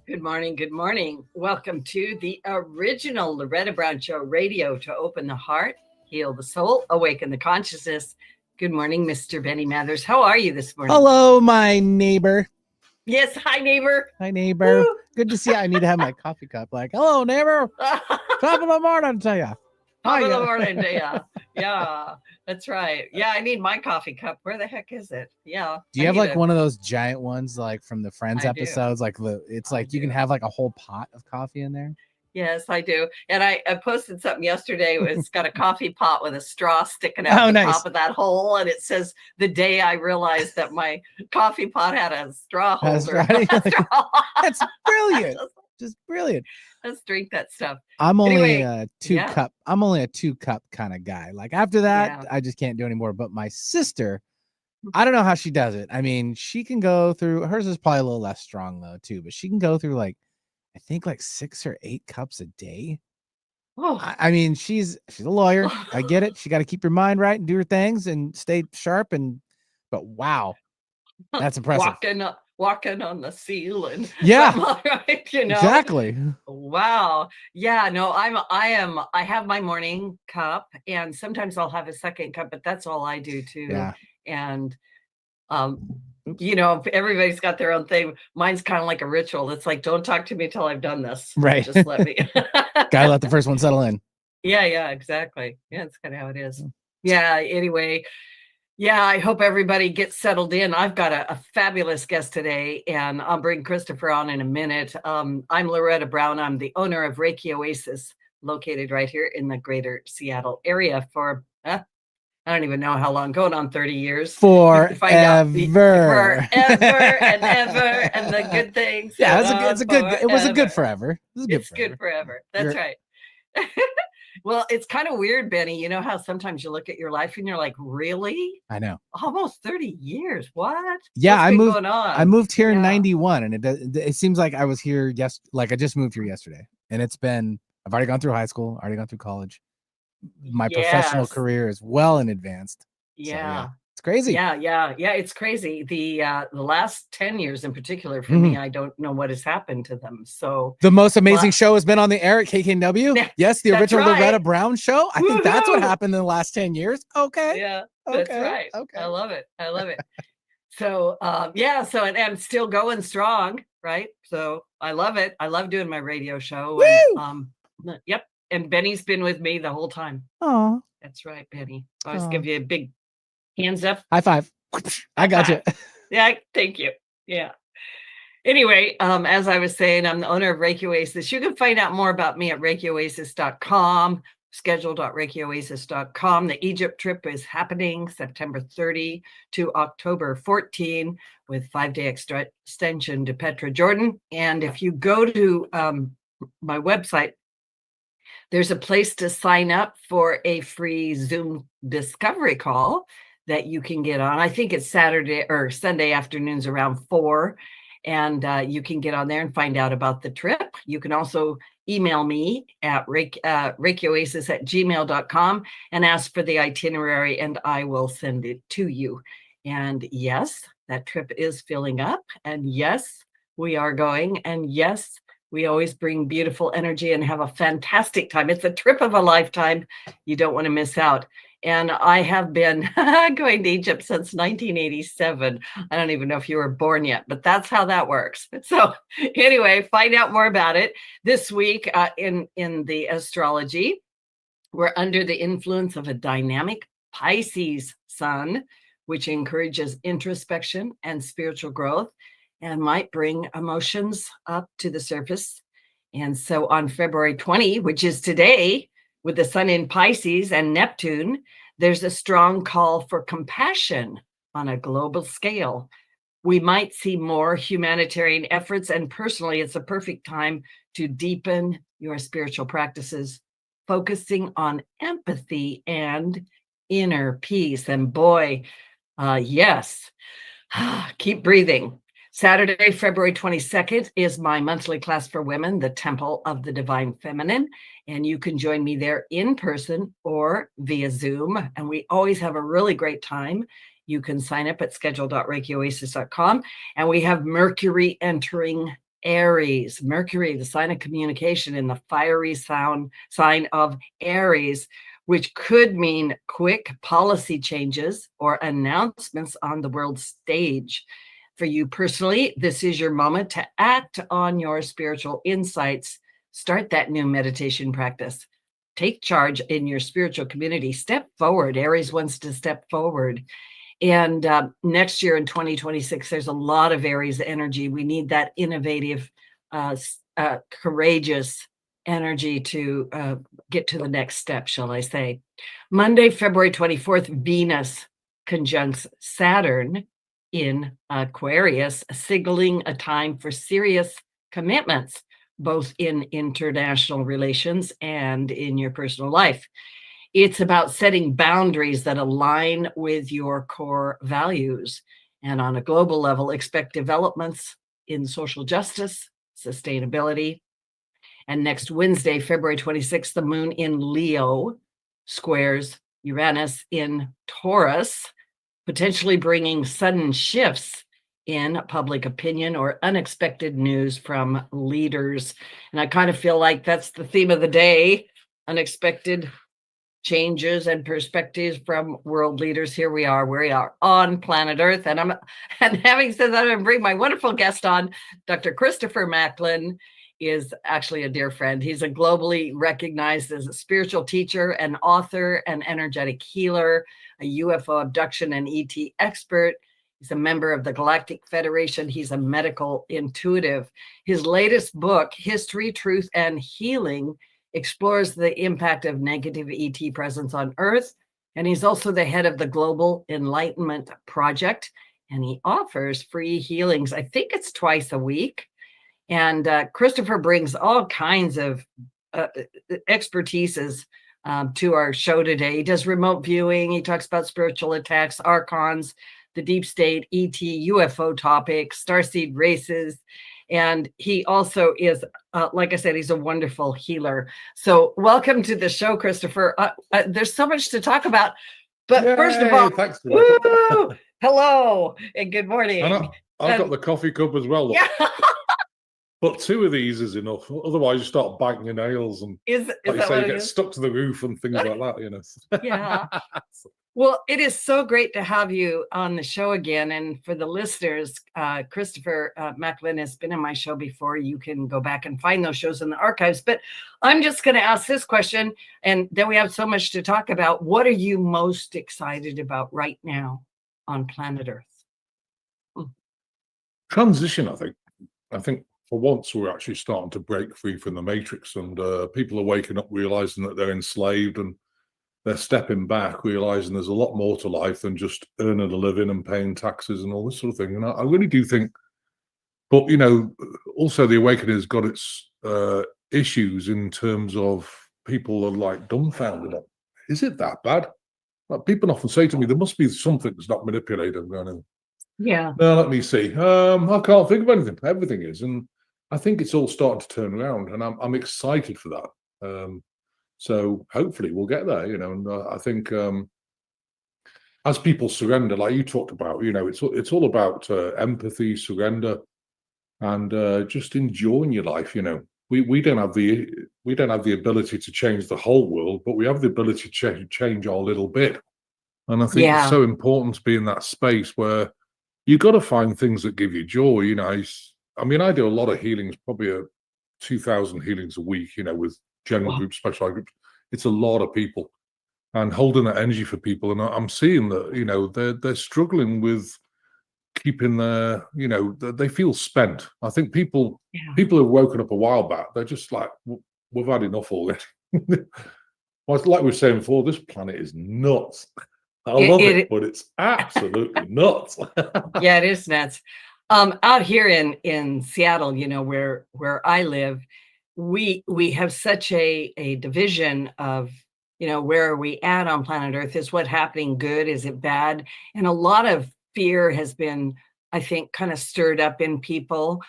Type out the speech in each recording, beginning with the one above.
Good morning. Good morning. Welcome to the original Loretta Brown Show radio to open the heart, heal the soul, awaken the consciousness. Good morning, Mr. Benny Mathers. How are you this morning? Hello, my neighbor. Yes. Hi, neighbor. Hi, neighbor. Woo. Good to see you. I need to have my coffee cup. Like, hello, neighbor. Top of the morning to you. Top of the morning to you. Yeah, that's right. Yeah, I need my coffee cup. Where the heck is it? Yeah. Do you have like one of those giant ones, like from the Friends episodes? Like it's like you can have like a whole pot of coffee in there. Yes, I do. And I posted something yesterday. It's got a coffee pot with a straw sticking out the top of that hole. And it says, the day I realized that my coffee pot had a straw holder. That's brilliant. Just brilliant. Let's drink that stuff. I'm only a two cup kind of guy. Like after that, I just can't do anymore. But my sister, I don't know how she does it. I mean, she can go through, hers is probably a little less strong though too, but she can go through like, I think like 6 or 8 cups a day. Oh, I mean, she's a lawyer. I get it. She got to keep her mind right and do her things and stay sharp. But wow, that's impressive. Walking on the ceiling. Yeah, right, exactly. Wow. Yeah. No, I have my morning cup, and sometimes I'll have a second cup, but that's all I do too. Yeah. And everybody's got their own thing. Mine's kind of like a ritual. It's like, don't talk to me till I've done this. Right. Just let me. Gotta let the first one settle in. Yeah, exactly. Yeah, that's kind of how it is. Yeah. Anyway, yeah, I hope everybody gets settled in. I've got a fabulous guest today, and I'll bring Christopher on in a minute. I'm Loretta Brown. I'm the owner of Reiki Oasis, located right here in the greater Seattle area for I don't even know how long, going on 30 years. Forever. Forever and ever, and the good things. Yeah, it was a good forever. It's good forever. That's right. Well, it's kind of weird, Benny. You know how sometimes you look at your life and you're like, really? I know. Almost 30 years. What? Yeah, I moved here in 91, and it seems like I was here I just moved here yesterday. And I've already gone through high school, already gone through college. My professional career is well in advanced. Yeah. So, it's crazy. Yeah, it's crazy. The last 10 years in particular for me, I don't know what has happened to them. So the most amazing show has been on the air at KKNW. Yes, the original Loretta Brown show. I think that's what happened in the last 10 years. Okay. Yeah, that's right. Okay. I love it. So and I'm still going strong, right? So I love it. I love doing my radio show. And, yep. And Benny's been with me the whole time. Oh, that's right, Benny. I'll just give you a big hands up. High five. I got you. Yeah, thank you. Yeah. Anyway, as I was saying, I'm the owner of Reiki Oasis. You can find out more about me at ReikiOasis.com, schedule.ReikiOasis.com. The Egypt trip is happening September 30 to October 14 with 5-day extension to Petra, Jordan. And if you go to my website, there's a place to sign up for a free Zoom discovery call that you can get on. I think it's Saturday or Sunday afternoons around 4. And you can get on there and find out about the trip. You can also email me at reikioasis@gmail.com and ask for the itinerary, and I will send it to you. And yes, that trip is filling up. And yes, we are going. And yes, we always bring beautiful energy and have a fantastic time. It's a trip of a lifetime. You don't want to miss out. And I have been going to Egypt since 1987. I don't even know if you were born yet, but that's how that works. So anyway, find out more about it. This week in the astrology, we're under the influence of a dynamic Pisces sun, which encourages introspection and spiritual growth and might bring emotions up to the surface. And so on February 20, which is today, with the sun in Pisces and Neptune, there's a strong call for compassion on a global scale. We might see more humanitarian efforts, and personally, it's a perfect time to deepen your spiritual practices, focusing on empathy and inner peace. And boy, yes, keep breathing. Saturday, February 22nd is my monthly class for women, the Temple of the Divine Feminine. And you can join me there in person or via Zoom. And we always have a really great time. You can sign up at schedule.reikioasis.com. And we have Mercury entering Aries, Mercury, the sign of communication, in the fiery sign of Aries, which could mean quick policy changes or announcements on the world stage. For you personally, this is your moment to act on your spiritual insights. Start that new meditation practice. Take charge in your spiritual community. Step forward. Aries wants to step forward. And next year in 2026, there's a lot of Aries energy. We need that innovative, courageous energy to get to the next step, shall I say. Monday, February 24th, Venus conjuncts Saturn in Aquarius, signaling a time for serious commitments, both in international relations and in your personal life. It's about setting boundaries that align with your core values. And on a global level, expect developments in social justice, sustainability. And next Wednesday, February 26th, the moon in Leo squares Uranus in Taurus, potentially bringing sudden shifts in public opinion or unexpected news from leaders. And I kind of feel like that's the theme of the day, unexpected changes and perspectives from world leaders. Here we are on planet Earth. And having said that, I'm going to bring my wonderful guest on. Dr. Christopher Macklin is actually a dear friend. He's a globally recognized as a spiritual teacher, an author, an energetic healer, a UFO abduction and ET expert. He's a member of the Galactic Federation. He's a medical intuitive. His latest book, History, Truth, and Healing, explores the impact of negative ET presence on Earth. And he's also the head of the Global Enlightenment Project. And he offers free healings. I think it's twice a week. And Christopher brings all kinds of expertises to our show today. He does remote viewing. He talks about spiritual attacks, archons, the deep state, ET, UFO topics, starseed races. And he also is, like I said, he's a wonderful healer. So welcome to the show, Christopher. There's so much to talk about. But Yay, first of all, thanks, hello and good morning. And I've got the coffee cup as well. Yeah. But 2 of these is enough. Otherwise, you start biting your nails and is like you say, you get is? stuck to the roof and things like that, you know. Yeah. Well, it is so great to have you on the show again. And for the listeners, Christopher Macklin has been in my show before. You can go back and find those shows in the archives. But I'm just going to ask this question, and then we have so much to talk about. What are you most excited about right now on planet Earth? Transition, I think. I think for once we're actually starting to break free from the matrix, and people are waking up realizing that they're enslaved, and they're stepping back, realizing there's a lot more to life than just earning a living and paying taxes and all this sort of thing. And I really do think, but you know, also the awakening has got its issues in terms of people are like dumbfounded. Is it that bad? Like, people often say to me, there must be something that's not manipulated. I'm going, yeah. No, let me see. I can't think of anything. Everything is, and I think it's all starting to turn around, and I'm excited for that. So hopefully we'll get there, you know. And I think as people surrender, like you talked about, you know, it's all about empathy, surrender, and just enjoying your life. You know, we don't have the ability to change the whole world, but we have the ability to change our little bit. And I think it's so important to be in that space where you got to find things that give you joy. You know, I mean, I do a lot of healings, probably 2,000 healings a week, you know, with general groups, specialized groups. It's a lot of people, and holding that energy for people. And I'm seeing that, you know, they're struggling with keeping their, you know, they feel spent. I think people have woken up a while back. They're just like, we've had enough already. Well, like we were saying before, this planet is nuts. I love it, but it's absolutely nuts. Yeah, it is nuts. Out here in Seattle, you know, where I live, we have such a division of, you know, where are we at on planet Earth? Is what happening good? Is it bad? And a lot of fear has been, I think, kind of stirred up in people.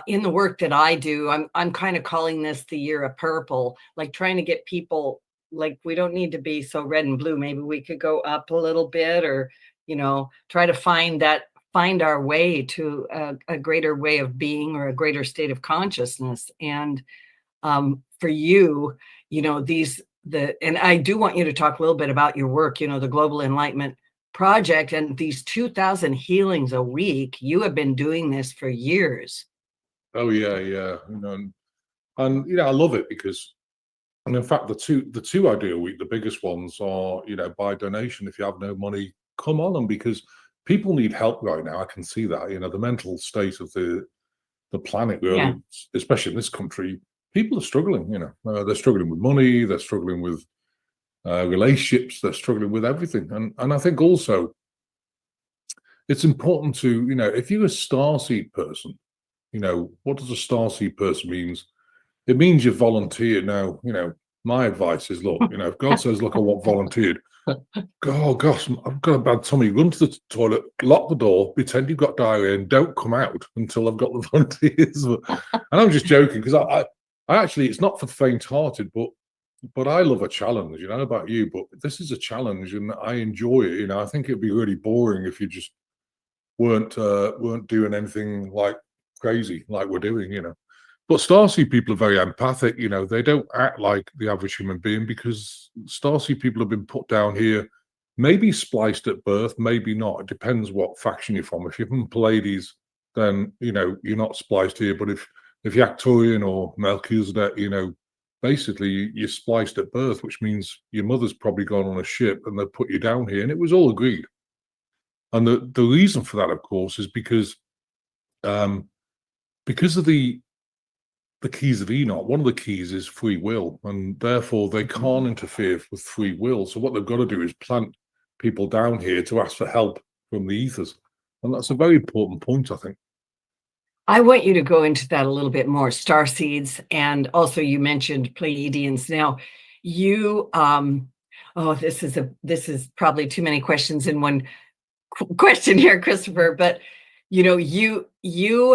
In the work that I do, I'm kind of calling this the year of purple, like trying to get people, like, we don't need to be so red and blue. Maybe we could go up a little bit, or, you know, try to find that find our way to a greater way of being or a greater state of consciousness. And for you, and I do want you to talk a little bit about your work, the Global Enlightenment Project and these 2,000 healings a week. You have been doing this for years. Oh yeah, yeah. And I love it because, and in fact, the two I do a week, the biggest ones are, by donation. If you have no money, come on, and because people need help right now. I can see that, the mental state of the planet, really, especially in this country, people are struggling. They're struggling with money, they're struggling with relationships, they're struggling with everything. And I think also it's important to, if you're a starseed person, what does a starseed person means? It means you volunteer. Now, my advice is, look, if God says, look, I want volunteered, oh gosh, I've got a bad tummy, run to the toilet, lock the door, pretend you've got diarrhea, and don't come out until I've got the volunteers. And I'm just joking, because I actually, it's not for the faint-hearted, but I love a challenge. I don't know about you, but this is a challenge, and I enjoy it. I think it'd be really boring if you just weren't doing anything like crazy like we're doing. But starseed people are very empathic. They don't act like the average human being, because starseed people have been put down here, maybe spliced at birth, maybe not. It depends what faction you're from. If you're from Pleiades, then you're not spliced here. But if you're Actorian or Melchizedek, basically you're spliced at birth, which means your mother's probably gone on a ship and they put you down here, and it was all agreed. And the reason for that, of course, is because of the keys of Enoch. One of the keys is free will, and therefore they can't interfere with free will. So what they've got to do is plant people down here to ask for help from the ethers. And that's a very important point, I think. I want you to go into that a little bit more, star seeds, and also you mentioned Pleiadians. Now, you, this is probably too many questions in one question here, Christopher. But you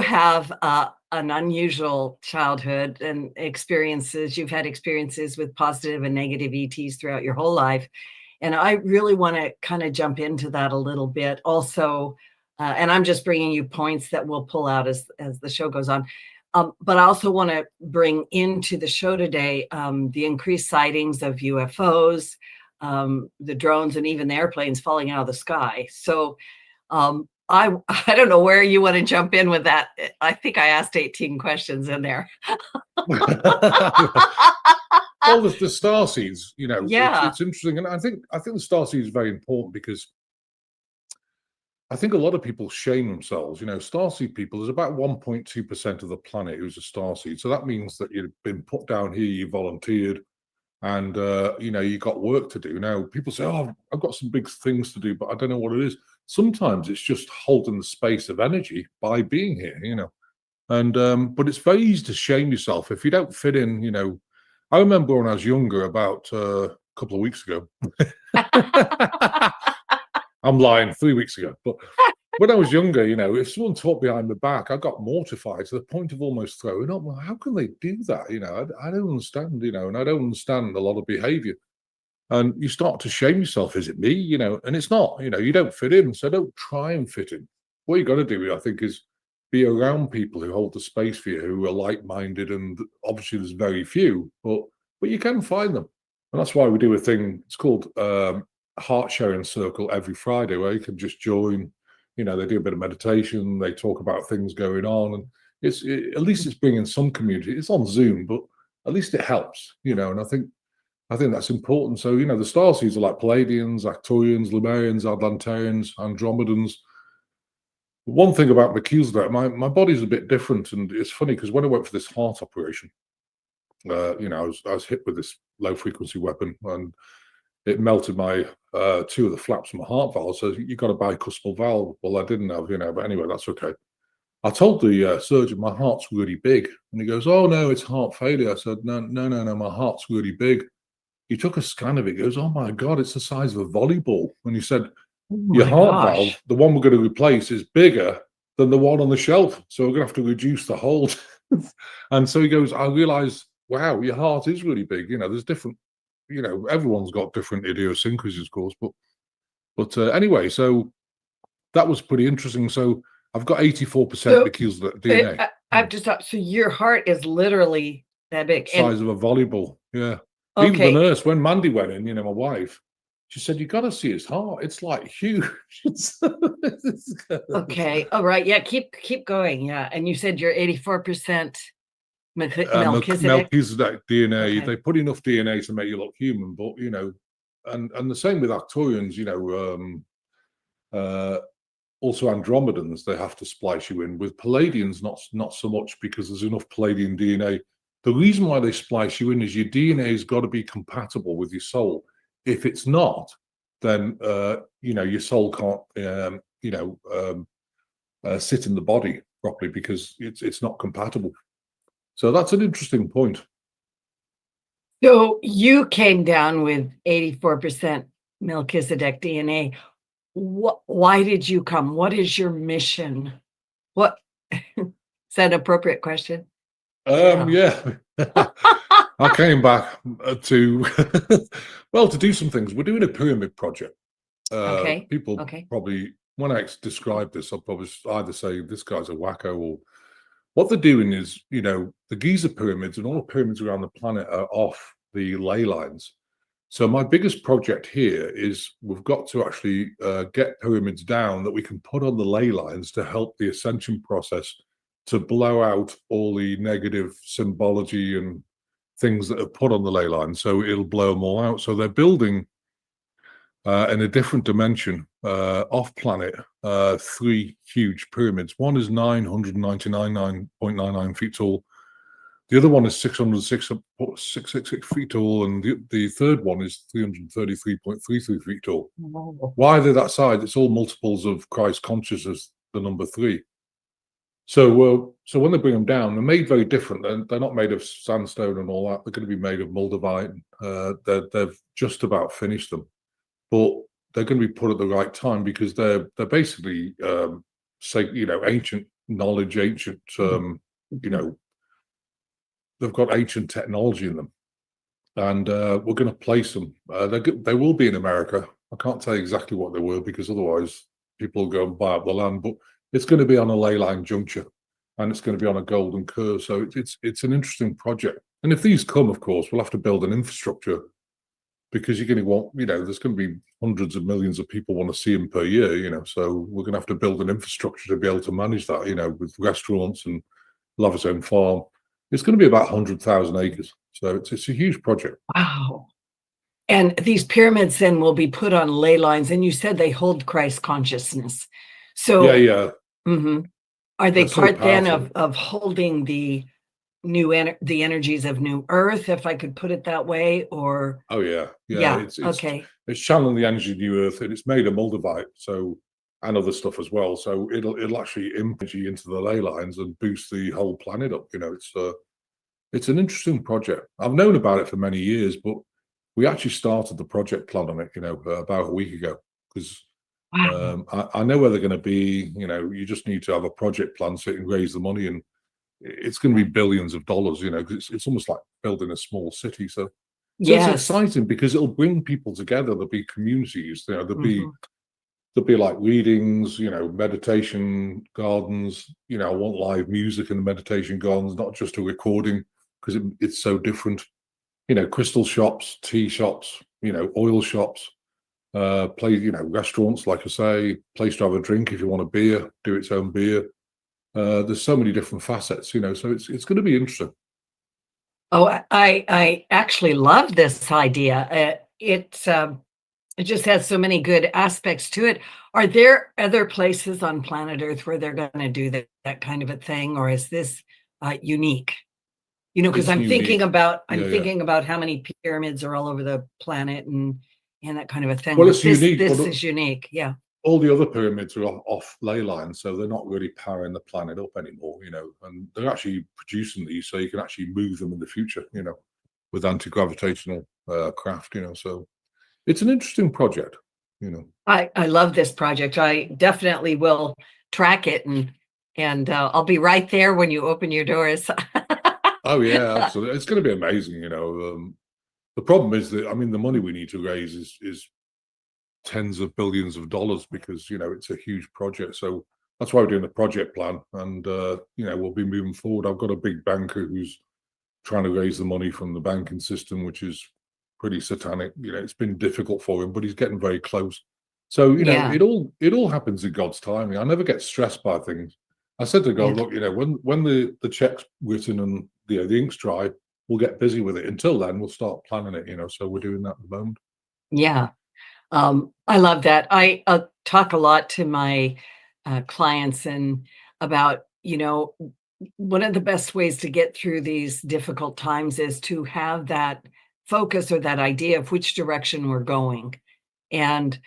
have an unusual childhood and experiences. You've had experiences with positive and negative ETs throughout your whole life, and I really want to kind of jump into that a little bit. Also. And I'm just bringing you points that we'll pull out as the show goes on. But I also want to bring into the show today the increased sightings of UFOs, the drones, and even the airplanes falling out of the sky. So I don't know where you want to jump in with that. I think I asked 18 questions in there. Well, the star seeds, it's interesting. And I think the star seeds is very important, because I think a lot of people shame themselves. Starseed people, there's about 1.2% of the planet who's a starseed. So that means that you've been put down here, you volunteered, and you got work to do. Now, people say, oh, I've got some big things to do, but I don't know what it is. Sometimes it's just holding the space of energy by being here, And but it's very easy to shame yourself if you don't fit in. I remember when I was younger, about a couple of weeks ago. I'm lying, 3 weeks ago. But when I was younger, if someone talked behind my back, I got mortified to the point of almost throwing up. Well, how can they do that? I don't understand, and I don't understand a lot of behavior. And you start to shame yourself. Is it me? And it's not, you don't fit in. So don't try and fit in. What you got to do, I think, is be around people who hold the space for you, who are like-minded. And obviously there's very few, but you can find them. And that's why we do a thing. It's called Heart Sharing Circle every Friday, where you can just join. They do a bit of meditation, they talk about things going on, and at least it's bringing some community. It's on Zoom, but at least it helps, and I think that's important. So the starseeds are like Pleiadians, Actorians, Lemurians, Atlantarians, Andromedans. One thing about Melchizedek, my body's a bit different, and it's funny because when I went for this heart operation, I was hit with this low frequency weapon, and it melted my two of the flaps of my heart valve. So you got a bicuspal valve. Well, I didn't have, but anyway, that's okay. I told the surgeon my heart's really big, and he goes, "Oh no, it's heart failure." I said, "No, my heart's really big." He took a scan of it. He goes, "Oh my God, it's the size of a volleyball." And he said, "Your heart valve, the one we're going to replace, is bigger than the one on the shelf. So we're going to have to reduce the hold." And so he goes, "I realized, wow, your heart is really big. There's different, everyone's got different idiosyncrasies, of course. But anyway, so that was pretty interesting. So I've got 84% Melchizedek DNA. I have to stop. So your heart is literally that big. Size of a volleyball. Yeah. Okay. Even the nurse, when Mandy went in, my wife, she said, "You got to see his heart. It's like huge." Okay. All right. Yeah. Keep going. Yeah. And you said you're 84% Melchizedek. Melchizedek DNA. Okay. They put enough DNA to make you look human, but and the same with Arcturians. Also Andromedans, they have to splice you in. With Palladians, not so much, because there's enough Palladian DNA. The reason why they splice you in is your DNA has got to be compatible with your soul. If it's not, then your soul can't sit in the body properly because it's not compatible. So that's an interesting point. So you came down with 84% Melchizedek DNA. Why did you come? What is your mission? What is that an appropriate question? Yeah. I came back to to do some things. We're doing a pyramid project. People probably, when I describe this, I'll probably either say this guy's a wacko, or what they're doing is, the Giza pyramids and all the pyramids around the planet are off the ley lines. So my biggest project here is we've got to actually get pyramids down that we can put on the ley lines to help the ascension process, to blow out all the negative symbology and things that are put on the ley lines. So it'll blow them all out. So they're building in a different dimension off planet 3 huge pyramids. One is 999.99 feet tall. The other one is 666 feet tall, and the third one is 333.33 feet tall. Wow. Why they're that size? It's all multiples of Christ consciousness, the number 3. So when they bring them down, they're made very different. They're not made of sandstone and all that. They're going to be made of moldavite. They've just about finished them, but they're going to be put at the right time because they're basically ancient knowledge, ancient they've got ancient technology in them, and we're going to place them. They will be in America. I can't tell you exactly what they will, because otherwise people will go and buy up the land, but it's going to be on a ley line juncture, and it's going to be on a golden curve. So it's an interesting project. And if these come, of course, we'll have to build an infrastructure, because you're going to want, there's going to be hundreds of millions of people want to see them per year, so we're going to have to build an infrastructure to be able to manage that, with restaurants, and we'll have its own farm. It's going to be about 100,000 acres. So it's a huge project. Wow. And these pyramids then will be put on ley lines. And you said they hold Christ consciousness. So yeah. Are they part then of holding the the energies of new earth, if I could put it that way? Or yeah. It's channeling the energy of new earth, and it's made of moldavite, and other stuff as well. So it'll actually impinge into the ley lines and boost the whole planet up. It's an interesting project. I've known about it for many years, but we actually started the project plan on it, about a week ago, because I know where they're going to be. You just need to have a project plan so you can raise the money, and it's going to be billions of dollars. Because it's almost like building a small city. So it's exciting because it'll bring people together. There'll be communities. There'll be like readings, meditation gardens. I want live music in the meditation gardens, not just a recording, because it's so different. Crystal shops, tea shops, oil shops, restaurants, like I say, place to have a drink if you want a beer, do its own beer. There's so many different facets, so it's going to be interesting. Oh, I actually love this idea. It just has so many good aspects to it. Are there other places on planet Earth where they're going to do that kind of a thing, or is this unique? Because I'm thinking about how many pyramids are all over the planet and that kind of a thing. Well, it's unique. This is unique. Yeah. All the other pyramids are off ley lines, so they're not really powering the planet up anymore, and they're actually producing these so you can actually move them in the future, with anti-gravitational craft, so it's an interesting project, I love this project. I definitely will track it, and I'll be right there when you open your doors. Oh yeah, absolutely. It's going to be amazing, The problem is that, the money we need to raise is tens of billions of dollars because, you know, it's a huge project. So that's why we're doing the project plan. And, you know, we'll be moving forward. I've got a big banker who's trying to raise the money from the banking system, which is pretty satanic. You know, it's been difficult for him, but he's getting very close. So, you know, it all happens in God's timing. I never get stressed by things. I said to God, look, you know, when the check's written and the ink's dry, we'll get busy with it. Until then, we'll start planning it, you know. So we're doing that at the moment. Yeah. I love that. I talk a lot to my clients and about, you know, one of the best ways to get through these difficult times is to have that focus or that idea of which direction we're going. And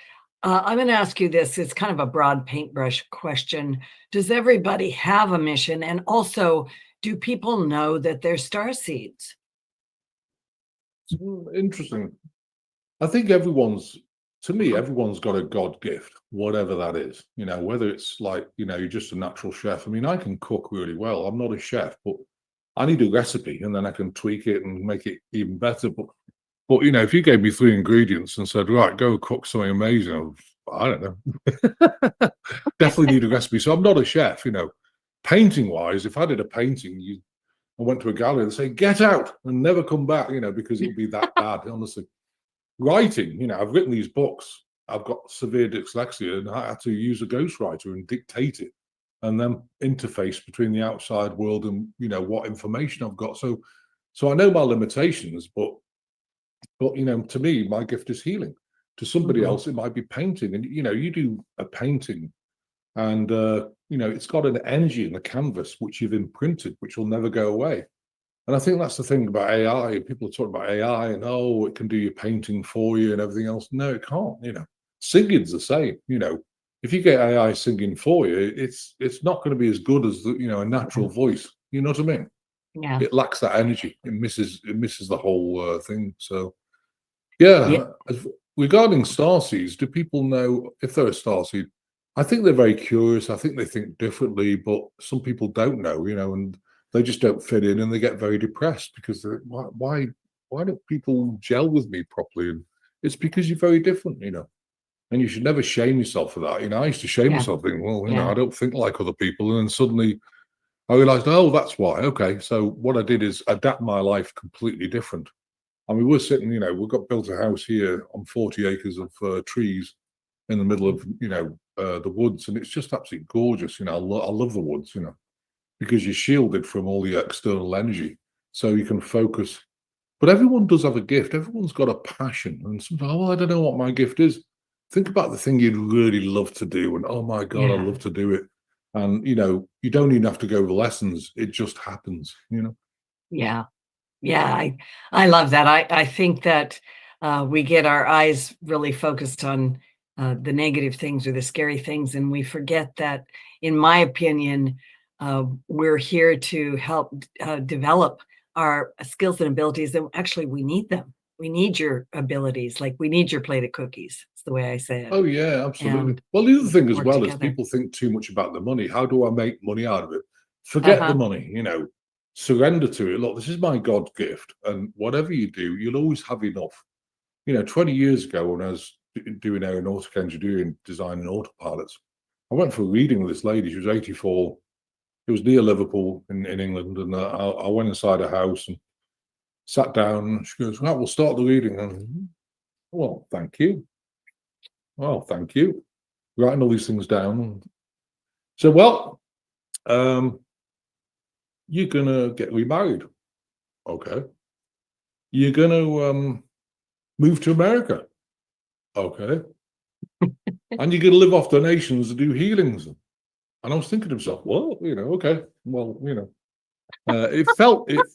I'm going to ask you this. It's kind of a broad paintbrush question. Does everybody have a mission? And also, do people know that they're star seeds? Interesting. I think everyone's got a God gift, whatever that is. You know, whether it's like, you know, you're just a natural chef. I mean, I can cook really well. I'm not a chef, but I need a recipe and then I can tweak it and make it even better. But you know, if you gave me 3 ingredients and said, right, go cook something amazing, I don't know. Definitely need a recipe. So I'm not a chef, you know. Painting wise, if I did a painting, I went to a gallery and say, get out and never come back, you know, because it would be that bad, honestly. Writing, you know, I've written these books. I've got severe dyslexia and I had to use a ghostwriter and dictate it and then interface between the outside world and, you know, what information I've got. So I know my limitations, but you know, to me, my gift is healing. To somebody else, it might be painting. And you know, you do a painting and you know, it's got an energy in the canvas which you've imprinted, which will never go away. And I think that's the thing about AI. People are talking about AI and oh, it can do your painting for you and everything else. No, it can't. You know, singing's the same. You know, if you get AI singing for you, it's not going to be as good as the, you know, a natural voice. You know what I mean? Yeah. It lacks that energy. It misses the whole thing. So yeah. Regarding starseeds, do people know if they're a starseed? I think they're very curious. I think they think differently, but some people don't know. You know, and they just don't fit in and they get very depressed because why don't people gel with me properly? And it's because you're very different, you know. And you should never shame yourself for that. You know, I used to shame myself, thinking, well, you know, I don't think like other people. And then suddenly I realized, oh, that's why. Okay. So what I did is adapt my life completely different. I mean, we're sitting, you know, we've got built a house here on 40 acres of trees in the middle of, you know, the woods. And it's just absolutely gorgeous. You know, I love the woods, you know, because you're shielded from all the external energy. So you can focus. But everyone does have a gift. Everyone's got a passion. And sometimes, oh, I don't know what my gift is. Think about the thing you'd really love to do. And oh my God, I love to do it. And, you know, you don't even have to go to lessons. It just happens, you know? Yeah. Yeah, I love that. I think that we get our eyes really focused on the negative things or the scary things, and we forget that, in my opinion, we're here to help develop our skills and abilities. And actually, we need them. We need your abilities, like we need your plate of cookies. That's the way I say it. Oh yeah, absolutely. And Well, the other thing as work well is together. people think too much about the money. How do I make money out of it? Forget the Uh-huh. money, you know, surrender to it. Look, this is my God gift. And whatever you do, you'll always have enough. You know, 20 years ago when I was doing aeronautic engineering, designing autopilots, I went for a reading with this lady. She was 84. It was near Liverpool in England. And I went inside a house and sat down. And she goes, right, we'll start the reading. And, well, thank you. Well, thank you. Writing all these things down. So, well, you're gonna get remarried. Okay. You're gonna move to America. Okay. And you're gonna live off donations and do healings. And I was thinking to myself, well, you know, okay. Well, you know, it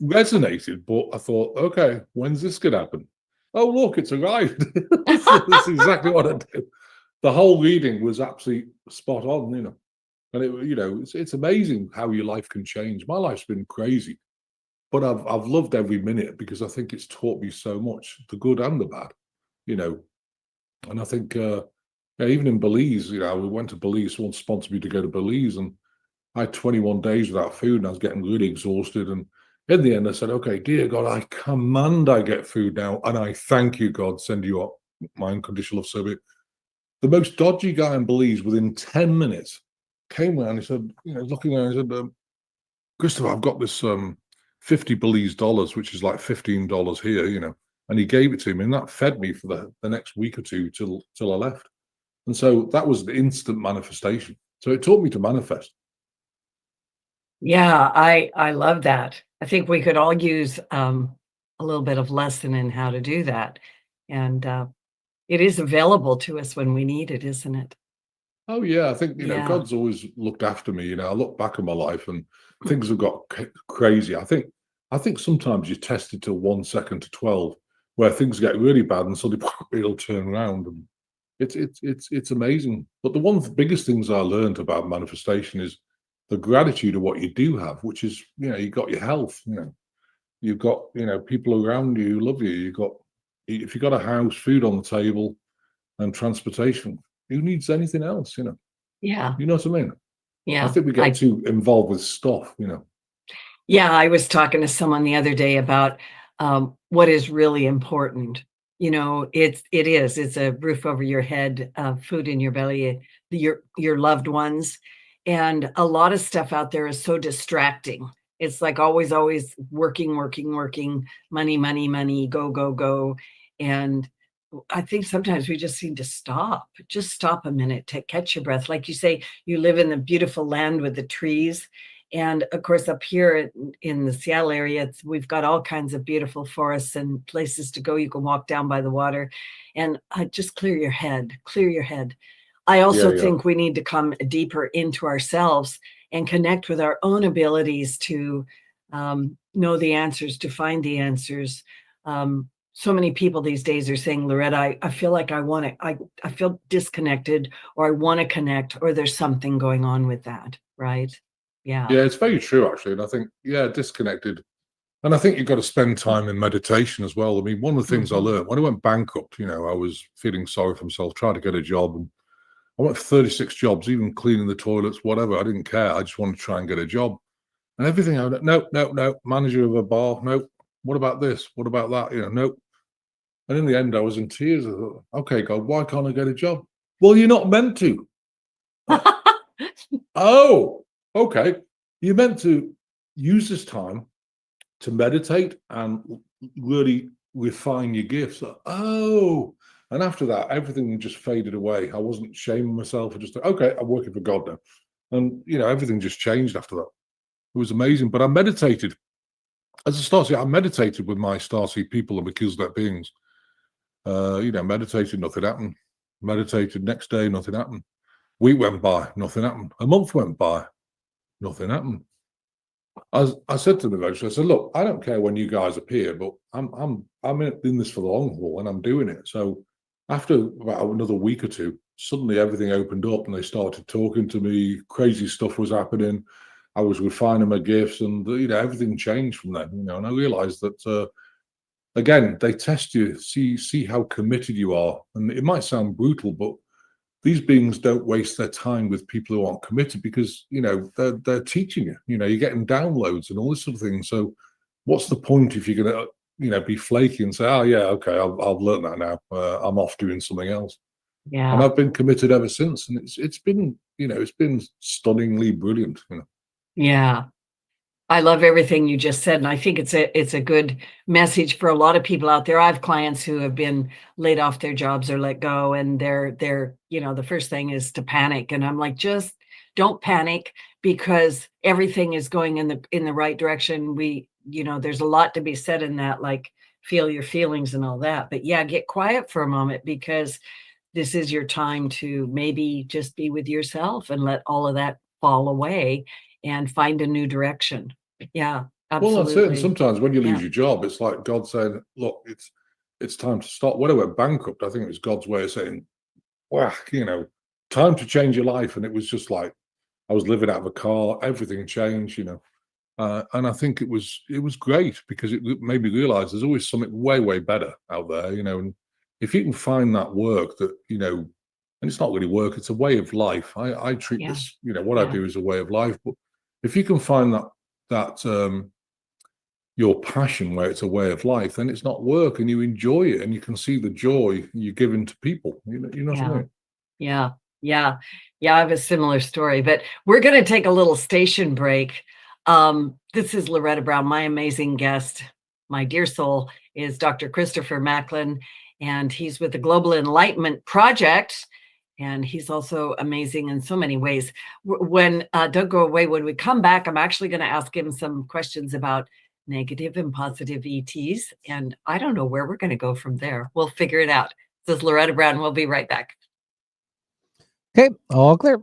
resonated, but I thought, okay, when's this gonna happen? Oh, look, it's arrived. This is exactly what I do. The whole reading was absolutely spot on, you know. And it, you know, it's amazing how your life can change. My life's been crazy, but I've loved every minute because I think it's taught me so much, the good and the bad, you know. And I think yeah, even in Belize, you know, we went to Belize. Someone sponsored me to go to Belize, and I had 21 days without food, and I was getting really exhausted. And in the end, I said, "Okay, dear God, I command I get food now, and I thank you, God, send you up my unconditional love." So the most dodgy guy in Belize within 10 minutes came around. He said, looking around, he said, Christopher, I've got this 50 Belize dollars, which is like $15 here, and he gave it to me, and that fed me for the next week or two till I left. And so that was the instant manifestation. So it taught me to manifest. Yeah, I love that. I think we could all use a little bit of lesson in how to do that. And it is available to us when we need it, isn't it? Oh yeah, I think Yeah. God's always looked after me. I look back at my life and things have got crazy. I think sometimes you're tested till 1 second to 12, where things get really bad and suddenly it'll turn around, and it's amazing. But the one of the biggest things I learned about manifestation is the gratitude of what you do have, which is you got your health, you've got people around you who love you, if you've got a house, food on the table, and transportation. Who needs anything else? Yeah. You know what I mean? Yeah. I think we get too involved with stuff. Yeah, I was talking to someone the other day about what is really important. It's a roof over your head, food in your belly, your loved ones, and a lot of stuff out there is so distracting. It's like always, always working, working, working, money, money, money, go, go, go, and I think sometimes we just need to stop. Just stop a minute to catch your breath. Like you say, you live in the beautiful land with the trees. And of course, up here in the Seattle area, we've got all kinds of beautiful forests and places to go. You can walk down by the water and just clear your head, clear your head. I also think we need to come deeper into ourselves and connect with our own abilities to know the answers, to find the answers. So many people these days are saying, Loretta, I feel like I feel disconnected, or I want to connect, or there's something going on with that, right? Yeah. Yeah, it's very true, actually. And I think, disconnected. And I think you've got to spend time in meditation as well. I mean, one of the things I learned when I went bankrupt, I was feeling sorry for myself, trying to get a job. And I went for 36 jobs, even cleaning the toilets, whatever. I didn't care. I just wanted to try and get a job. And everything, no, manager of a bar, no. What about this? What about that? No. And in the end, I was in tears. I thought, okay, God, why can't I get a job? Well, you're not meant to. Oh, okay. You're meant to use this time to meditate and really refine your gifts. Oh, and after that, everything just faded away. I wasn't shaming myself. I just thought, okay, I'm working for God now. And, everything just changed after that. It was amazing. But I meditated. As a starseed, I meditated with my starseed people and Melchizedek beings. Meditated, nothing happened. Meditated next day, nothing happened. Week went by, nothing happened. A month went by, nothing happened. I said to them eventually, I said, look, I don't care when you guys appear, but I'm in this for the long haul and I'm doing it. So after about another week or two, suddenly everything opened up and they started talking to me. Crazy stuff was happening. I was refining my gifts, and everything changed from then. And I realized that again, they test you, see how committed you are. And it might sound brutal, but these beings don't waste their time with people who aren't committed, because they're teaching you. You're getting downloads and all this sort of thing. So what's the point if you're going to be flaky and say, oh yeah, okay, I've learned that now, I'm off doing something else. And I've been committed ever since, and it's been it's been stunningly brilliant. Yeah. I love everything you just said, and I think it's a good message for a lot of people out there. I have clients who have been laid off their jobs or let go, and they're the first thing is to panic, and I'm like, just don't panic, because everything is going in the right direction. There's a lot to be said in that, like feel your feelings and all that. But yeah, get quiet for a moment, because this is your time to maybe just be with yourself and let all of that fall away and find a new direction. Yeah, Well, that's it. And absolutely. sometimes when you lose Yeah. your job, it's like God saying, look, it's time to stop. When I went bankrupt, I think it was God's way of saying, whack, time to change your life. And it was just like I was living out of a car, everything changed, and I think it was great, because it made me realize there's always something way, way better out there, and if you can find that work that, and it's not really work, it's a way of life. I treat this, what I do is a way of life. But if you can find that your passion where it's a way of life, then it's not work, and you enjoy it, and you can see the joy you're giving to people. You know what I mean? Yeah, yeah, yeah. I have a similar story, but we're going to take a little station break. This is Loretta Brown. My amazing guest, my dear soul, is Dr. Christopher Macklin, and he's with the Global Enlightenment Project. And he's also amazing in so many ways. When don't go away, when we come back, I'm actually going to ask him some questions about negative and positive ETs. And I don't know where we're going to go from there. We'll figure it out. This is Loretta Brown. We'll be right back. Okay, all clear.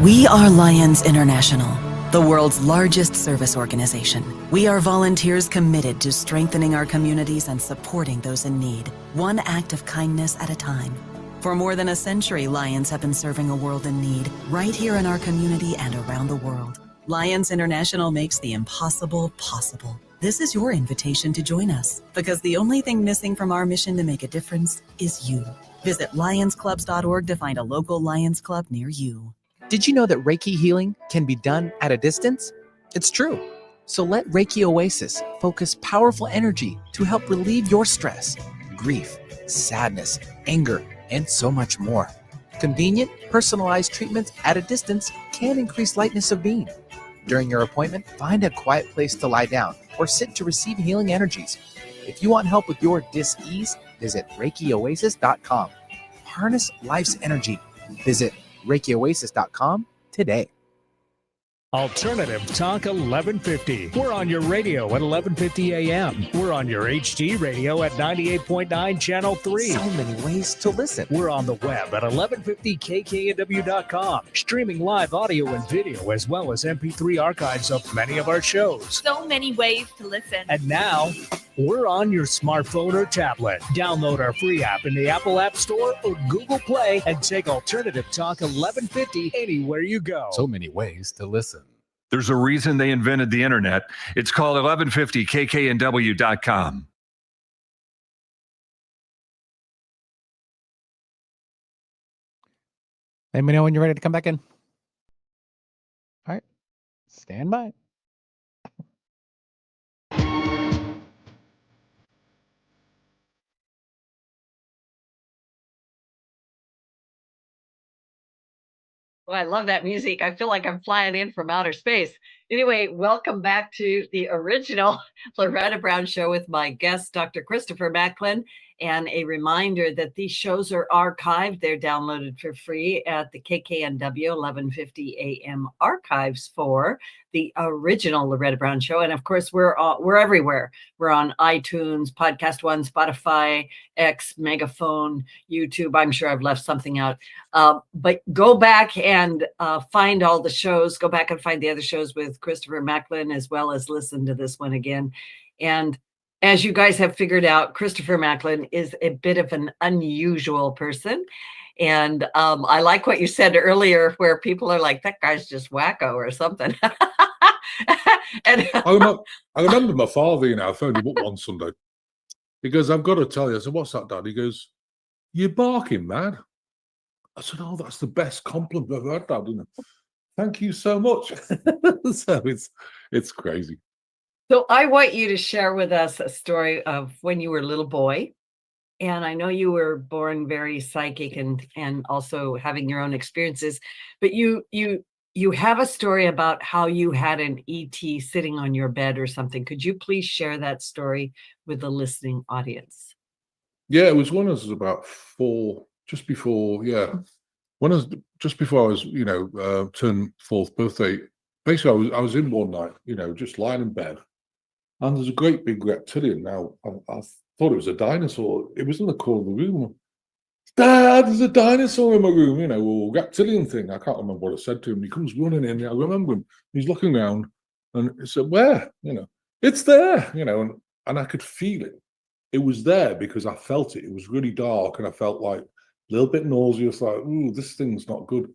We are Lions International, the world's largest service organization. We are volunteers committed to strengthening our communities and supporting those in need, one act of kindness at a time. For more than a century, Lions have been serving a world in need, right here in our community and around the world. Lions International makes the impossible possible. This is your invitation to join us, because the only thing missing from our mission to make a difference is you. Visit lionsclubs.org to find a local Lions Club near you. Did you know that Reiki healing can be done at a distance? It's true. So let Reiki Oasis focus powerful energy to help relieve your stress, grief, sadness, anger, and so much more. Convenient, personalized treatments at a distance can increase lightness of being. During your appointment, find a quiet place to lie down or sit to receive healing energies. If you want help with your dis-ease, visit ReikiOasis.com. Harness life's energy. Visit ReikiOasis.com today. Alternative Talk 1150. We're on your radio at 1150 a.m. We're on your HD radio at 98.9 Channel 3. So many ways to listen. We're on the web at 1150kknw.com, streaming live audio and video as well as MP3 archives of many of our shows. So many ways to listen. And now, we're on your smartphone or tablet. Download our free app in the Apple App Store or Google Play and take Alternative Talk 1150 anywhere you go. So many ways to listen. There's a reason they invented the internet. It's called 1150kknw.com. Let me know when you're ready to come back in. All right. Stand by. Well, I love that music. I feel like I'm flying in from outer space. Anyway, welcome back to the original Loretta Brown Show with my guest, Dr. Christopher Macklin. And a reminder that these shows are archived. They're downloaded for free at the KKNW 1150 AM archives for the original Loretta Brown Show. And of course, we're everywhere. We're on iTunes, Podcast One, Spotify, X, Megaphone, YouTube. I'm sure I've left something out. But go back and find all the shows. Go back and find the other shows with Christopher Macklin, as well as listen to this one again. And as you guys have figured out, Christopher Macklin is a bit of an unusual person. And I like what you said earlier, where people are like, that guy's just wacko or something. And I remember my father, phoned him up one Sunday. He goes, I've got to tell you. I said, what's that, Dad? He goes, you're barking, man. I said, oh, that's the best compliment I've heard, Dad. Thank you so much. So it's crazy. So I want you to share with us a story of when you were a little boy. And I know you were born very psychic and also having your own experiences, but you have a story about how you had an ET sitting on your bed or something. Could you please share that story with the listening audience? Yeah, it was when I was about 4, just before, when I was just before I was, turned 4th birthday. Basically, I was in one night, just lying in bed. And there's a great big reptilian. Now, I thought it was a dinosaur. It was in the corner of the room. Dad, there's a dinosaur in my room, or reptilian thing. I can't remember what I said to him. He comes running in. I remember him. He's looking around and he said, where? It's there, and I could feel it. It was there because I felt it. It was really dark and I felt like a little bit nauseous, like, ooh, this thing's not good.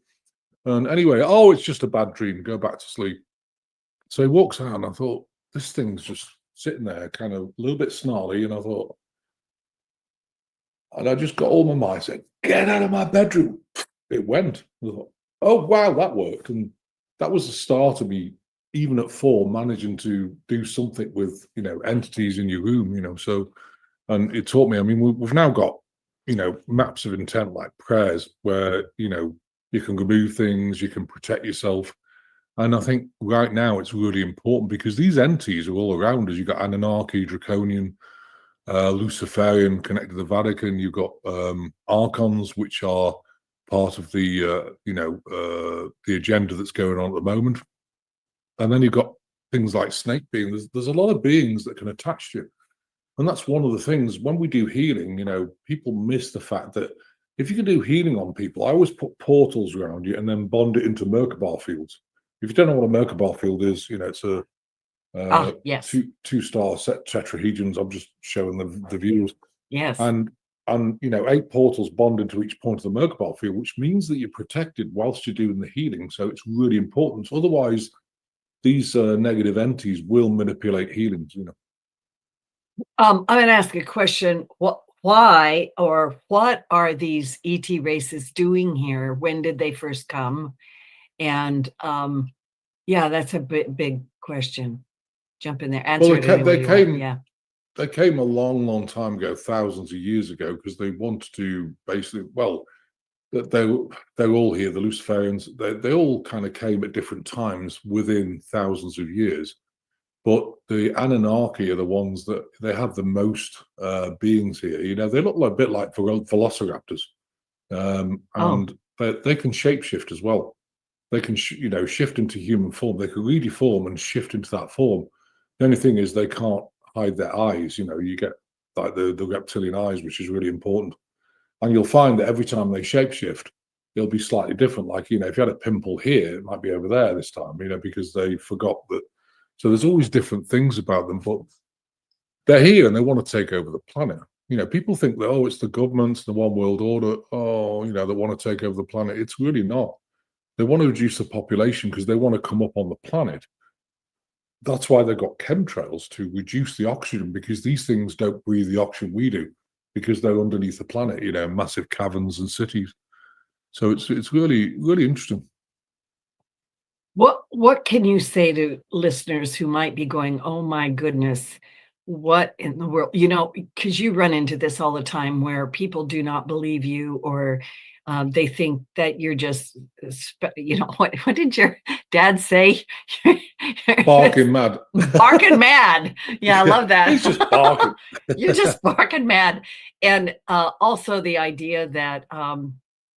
And anyway, it's just a bad dream. Go back to sleep. So he walks out and I thought, this thing's just sitting there, kind of a little bit snarly. And I just got all my mind, said, get out of my bedroom. It went. I thought, oh, wow, that worked. And that was the start of me, even at 4, managing to do something with, entities in your room, so, and it taught me, I mean, we've now got, maps of intent like prayers where, you can remove things, you can protect yourself. And I think right now it's really important because these entities are all around us. You've got Anunnaki, Draconian, Luciferian connected to the Vatican. You've got archons, which are part of the the agenda that's going on at the moment. And then you've got things like snake beings. There's a lot of beings that can attach to you. And that's one of the things when we do healing, people miss the fact that if you can do healing on people, I always put portals around you and then bond it into Merkaba fields. If you don't know what a Merkaba field is, it's a yes. two-star set tetrahedrons. I'm just showing the views. Yes. And 8 portals bond into each point of the Merkaba field, which means that you're protected whilst you're doing the healing. So it's really important. Otherwise, these negative entities will manipulate healings. I'm going to ask a question. Why or what are these ET races doing here? When did they first come? And yeah, that's a big question. Jump in there. Answer it anyway you want. Yeah. They came a long, long time ago, thousands of years ago, because they wanted to basically, they're all here, the Luciferians, they all kind of came at different times within thousands of years. But the Anunnaki are the ones that they have the most beings here. They look a bit like velociraptors. And they can shapeshift as well. They can, shift into human form. They can reform and shift into that form. The only thing is they can't hide their eyes. You get like the reptilian eyes, which is really important. And you'll find that every time they shapeshift, it'll be slightly different. Like, if you had a pimple here, it might be over there this time, because they forgot that. So there's always different things about them, but they're here and they want to take over the planet. People think that, it's the governments, the one world order, that want to take over the planet. It's really not. They want to reduce the population because they want to come up on the planet. That's why they've got chemtrails to reduce the oxygen, because these things don't breathe the oxygen we do because they're underneath the planet, massive caverns and cities. So it's really, really interesting. What can you say to listeners who might be going, oh my goodness, what in the world? Because you run into this all the time where people do not believe you, or they think that you're just, what did your dad say? Barking mad. Barking mad. Yeah, I love that. He's just barking. You're just barking mad. And also the idea that,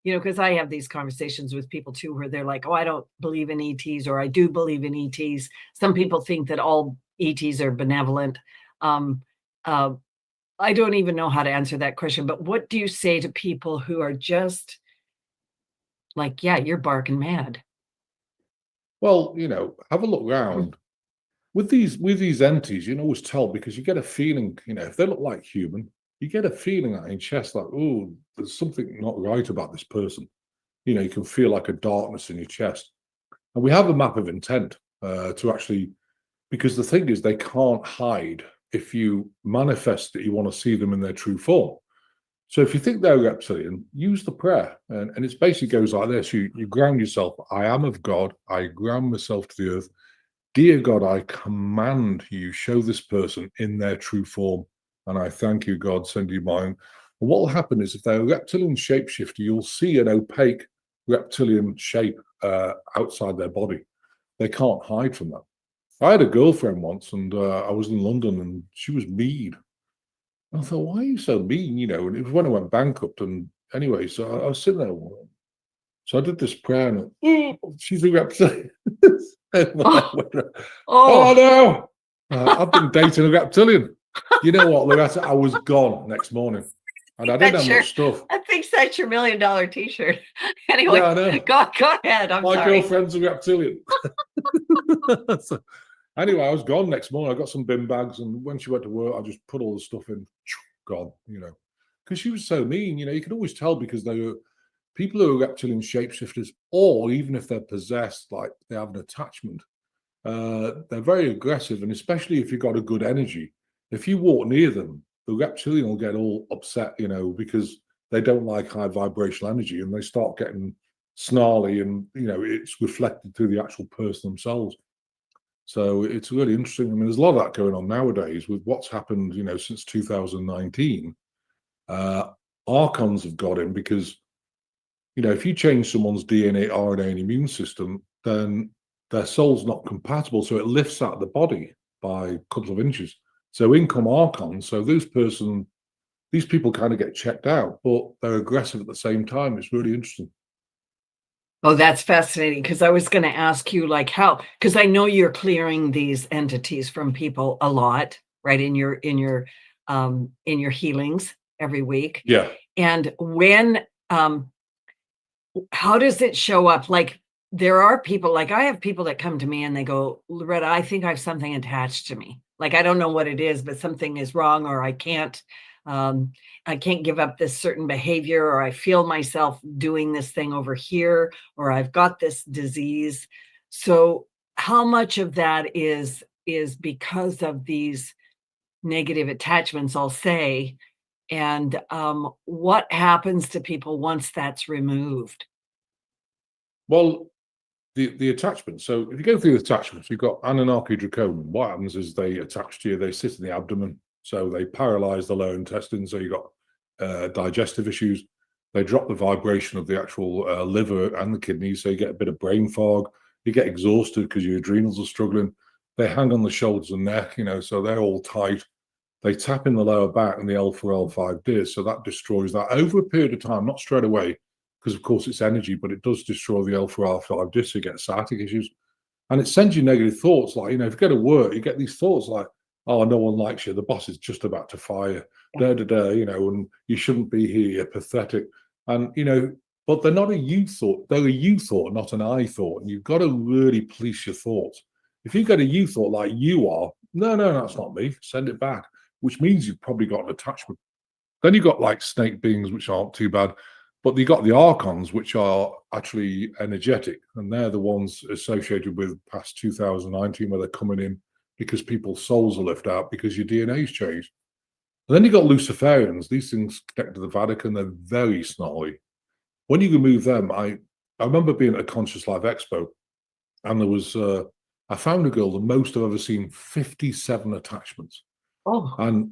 because I have these conversations with people too, where they're like, oh, I don't believe in ETs, or I do believe in ETs. Some people think that all ETs are benevolent. I don't even know how to answer that question, but what do you say to people who are just like, yeah, you're barking mad? Well, have a look around. With these entities, you can always tell, because you get a feeling, if they look like human, you get a feeling out in your chest like, oh, there's something not right about this person. You can feel like a darkness in your chest. And we have a map of intent to actually, because the thing is, they can't hide if you manifest that you want to see them in their true form. So if you think they're reptilian, use the prayer. And it basically goes like this. You ground yourself. I am of God. I ground myself to the earth. Dear God, I command you, show this person in their true form. And I thank you, God, send you mine. And what will happen is, if they're a reptilian shapeshifter, you'll see an opaque reptilian shape outside their body. They can't hide from that. I had a girlfriend once, and I was in London, and she was mean. I thought, why are you so mean? And it was when I went bankrupt. And anyway, so I was sitting there. So I did this prayer, and she's a reptilian. Oh no! I've been dating a reptilian. You know what, Loretta? I was gone next morning, and I didn't have much stuff. I think that's your $1 million T-shirt. Anyway, yeah, I know. Go ahead. My girlfriend's a reptilian. So, anyway, I was gone next morning. I got some bin bags, and when she went to work, I just put all the stuff in. Gone, because she was so mean. You can always tell, because they were people who are reptilian shapeshifters, or even if they're possessed, like they have an attachment. They're very aggressive, and especially if you've got a good energy. If you walk near them, the reptilian will get all upset, because they don't like high vibrational energy, and they start getting snarly, and it's reflected through the actual person themselves. So it's really interesting. I mean, there's a lot of that going on nowadays with what's happened, since 2019. Archons have got in because, if you change someone's DNA, RNA, and immune system, then their soul's not compatible. So it lifts out the body by a couple of inches. So in come Archons. So these people kind of get checked out, but they're aggressive at the same time. It's really interesting. Oh, that's fascinating, because I was going to ask you, like, how, because I know you're clearing these entities from people a lot, right, in your healings every week. Yeah. And when how does it show up? Like, there are people, like I have people that come to me and they go, Loretta, I think I have something attached to me. Like, I don't know what it is, but something is wrong, or I can't give up this certain behavior, or I feel myself doing this thing over here, or I've got this disease. So how much of that is because of these negative attachments, I'll say, and what happens to people once that's removed? Well, the attachments. So if you go through the attachments, you've got Anunnaki Draconin. What happens is they attach to you, they sit in the abdomen, so they paralyze the lower intestine. So you've got digestive issues. They drop the vibration of the actual liver and the kidneys, so you get a bit of brain fog. You get exhausted because your adrenals are struggling. They hang on the shoulders and neck, so they're all tight. They tap in the lower back and the L4, L5 disc, so that destroys that over a period of time, not straight away, because of course it's energy, but it does destroy the L4, L5 disc, so you get sciatic issues. And it sends you negative thoughts, like, if you go to work, you get these thoughts like, oh, no one likes you, the boss is just about to fire, and you shouldn't be here, you're pathetic. And, but they're not a you thought, they're a you thought, not an I thought. And you've got to really police your thoughts. If you get a you thought like you are, no, that's not me, send it back, which means you've probably got an attachment. Then you've got like snake beings, which aren't too bad, but you got the Archons, which are actually energetic, and they're the ones associated with past 2019, where they're coming in because people's souls are lifted out because your DNA's changed. And then you got Luciferians. These things connect to the Vatican. They're very snarly. When you remove them, I remember being at a Conscious Life Expo, and there was I found a girl, the most I've ever seen, 57 attachments. Oh. And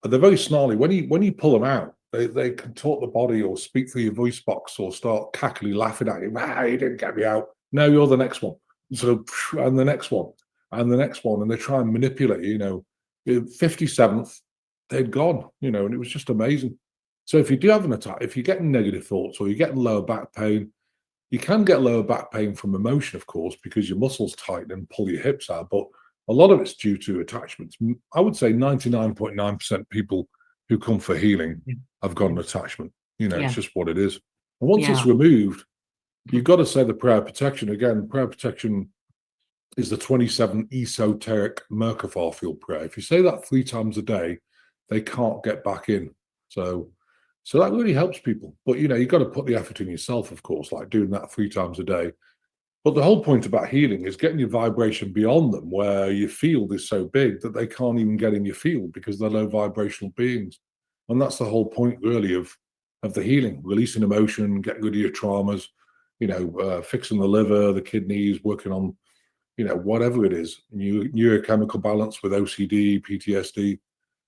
they're very snarly. When you pull them out, they contort the body or speak through your voice box or start cackling, laughing at you. You didn't get me out. No, you're the next one. So, and the next one, and the next one, and they try and manipulate you. 57th, they'd gone. And it was just amazing. So if you do have an attack, if you're getting negative thoughts or you're getting lower back pain, you can get lower back pain from emotion, of course, because your muscles tighten and pull your hips out. But a lot of it's due to attachments. I would say 99.9% people who come for healing have got an attachment. It's just what it is. And once it's removed, you've got to say the prayer of protection. Again, prayer of protection is the 27 esoteric Merkafar field prayer. If you say that 3 times a day, they can't get back in. So that really helps people. But, you've got to put the effort in yourself, of course, like doing that 3 times a day. But the whole point about healing is getting your vibration beyond them, where your field is so big that they can't even get in your field because they're low vibrational beings. And that's the whole point, really, of the healing: releasing emotion, getting rid of your traumas, fixing the liver, the kidneys, working on, whatever it is, neurochemical balance with OCD, PTSD,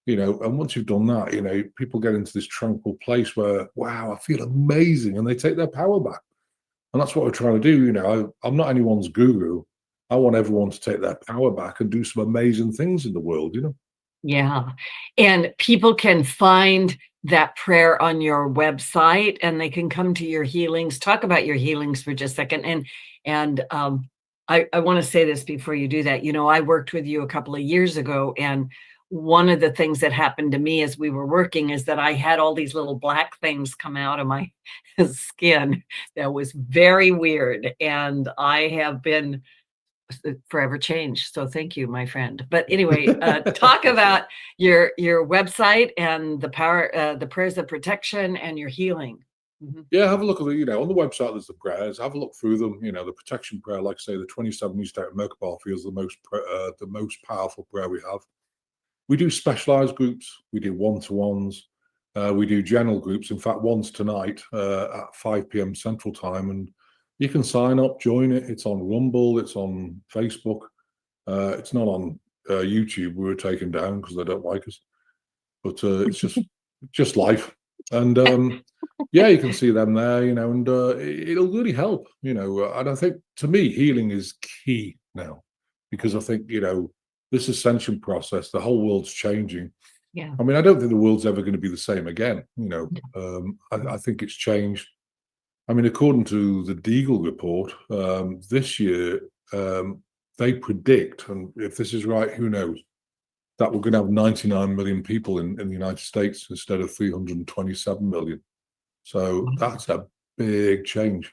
and once you've done that, people get into this tranquil place where, wow, I feel amazing, and they take their power back. And that's what we're trying to do. I'm not anyone's guru. I want everyone to take their power back and do some amazing things in the world, Yeah. And people can find that prayer on your website, and they can come to your healings. Talk about your healings for just a second. And I want to say this before you do that. I worked with you a couple of years ago, and one of the things that happened to me as we were working is that I had all these little black things come out of my skin. That was very weird. And I have been forever changed. So thank you, my friend. But anyway, talk about your website and the power, the prayers of protection and your healing. Yeah, have a look at on the website, there's the prayers. Have a look through them. The protection prayer, like I say, the 27 esoteric Merkabah is the most powerful prayer we have. We do specialized groups. We do one-to-ones. We do general groups. In fact, one's tonight at 5 p.m. Central Time, and You can sign up, join it. It's on Rumble, it's on Facebook. It's not on YouTube. We were taken down because they don't like us. But it's just life. And yeah, you can see them there, and it'll really help, and I think, to me, healing is key now, because I think, this ascension process, the whole world's changing. Yeah. I mean, I don't think the world's ever going to be the same again. I think it's changed. I mean, according to the Deagle report, this year, they predict, and if this is right, who knows, that we're going to have 99 million people in the United States instead of 327 million. So that's a big change.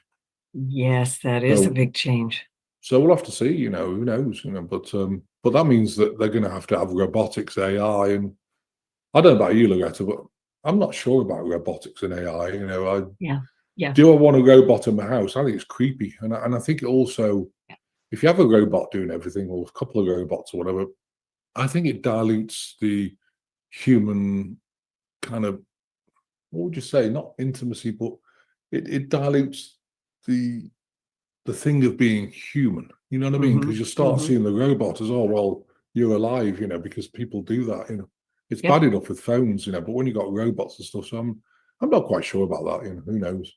Yes, that is a big change. So we'll have to see, who knows, but that means that they're going to have robotics, AI, and I don't know about you, Loretta, but I'm not sure about robotics and AI. Yeah. Do I want a robot in my house? I think it's creepy, and I think it also, if you have a robot doing everything, or a couple of robots or whatever, I think it dilutes the human kind of, what would you say? Not intimacy, but it dilutes the thing of being human. You know what I mean? Because you start seeing the robot as, oh well, you're alive, because people do that. It's bad enough with phones, but when you got robots and stuff, so I'm not quite sure about that. Who knows?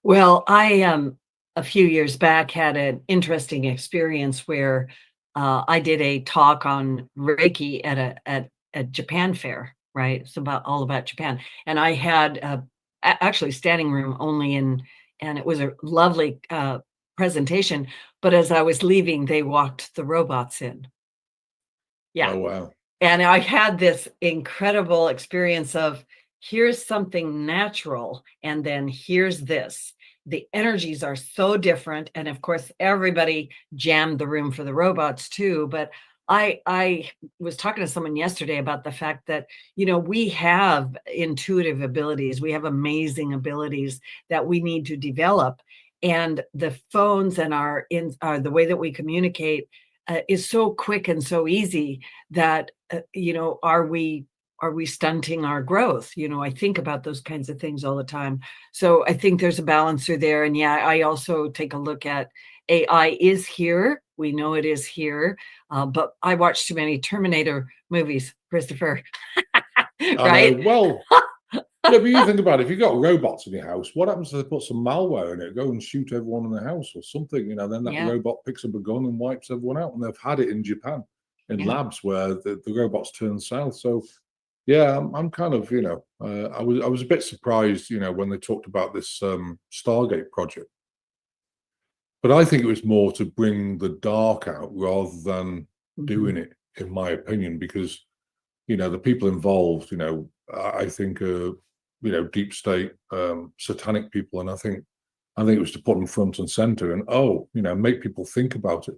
Well, I a few years back had an interesting experience where I did a talk on Reiki at a Japan fair, right? It's all about Japan, and I had actually standing room only, and it was a lovely presentation. But as I was leaving, they walked the robots in. Yeah. Oh wow. And I had this incredible experience of, here's something natural, and then here's this. The energies are so different. And of course, everybody jammed the room for the robots too. But I was talking to someone yesterday about the fact that, we have intuitive abilities. We have amazing abilities that we need to develop. And the phones and the way that we communicate is so quick and so easy that, are we stunting our growth? I think about those kinds of things all the time. So I think there's a balancer there. And yeah, I also take a look at AI is here. We know it is here. But I watched too many Terminator movies, Christopher. Right? Well, but you think about it, if you've got robots in your house, what happens if they put some malware in it, go and shoot everyone in the house or something, then that robot picks up a gun and wipes everyone out. And they've had it in Japan in labs where the robots turn south. So yeah, I'm kind of, I was a bit surprised, when they talked about this Stargate project. But I think it was more to bring the dark out rather than doing it, in my opinion, because, the people involved, I think deep state satanic people, and I think it was to put them front and center and make people think about it.